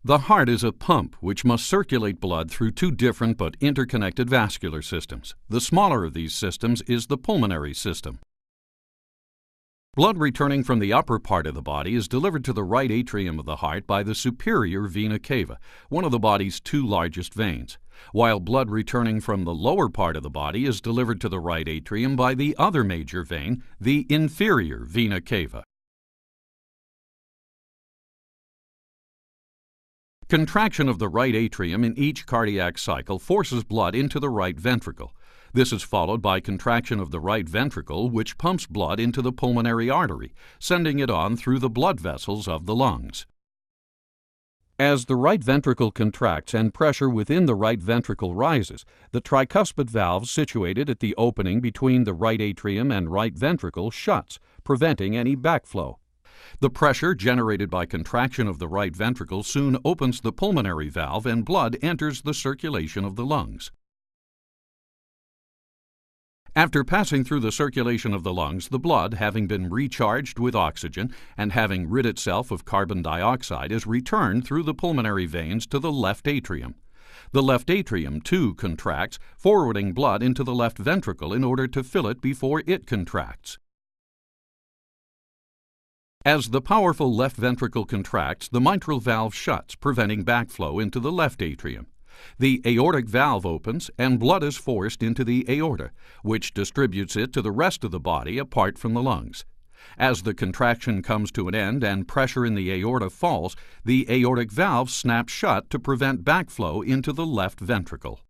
The heart is a pump which must circulate blood through two different but interconnected vascular systems. The smaller of these systems is the pulmonary system. Blood returning from the upper part of the body is delivered to the right atrium of the heart by the superior vena cava, one of the body's two largest veins, while blood returning from the lower part of the body is delivered to the right atrium by the other major vein, the inferior vena cava. Contraction of the right atrium in each cardiac cycle forces blood into the right ventricle. This is followed by contraction of the right ventricle, which pumps blood into the pulmonary artery, sending it on through the blood vessels of the lungs. As the right ventricle contracts and pressure within the right ventricle rises, the tricuspid valve situated at the opening between the right atrium and right ventricle shuts, preventing any backflow. The pressure generated by contraction of the right ventricle soon opens the pulmonary valve and blood enters the circulation of the lungs. After passing through the circulation of the lungs, the blood, having been recharged with oxygen and having rid itself of carbon dioxide, is returned through the pulmonary veins to the left atrium. The left atrium, too, contracts, forwarding blood into the left ventricle in order to fill it before it contracts. As the powerful left ventricle contracts, the mitral valve shuts, preventing backflow into the left atrium. The aortic valve opens and blood is forced into the aorta, which distributes it to the rest of the body apart from the lungs. As the contraction comes to an end and pressure in the aorta falls, the aortic valve snaps shut to prevent backflow into the left ventricle.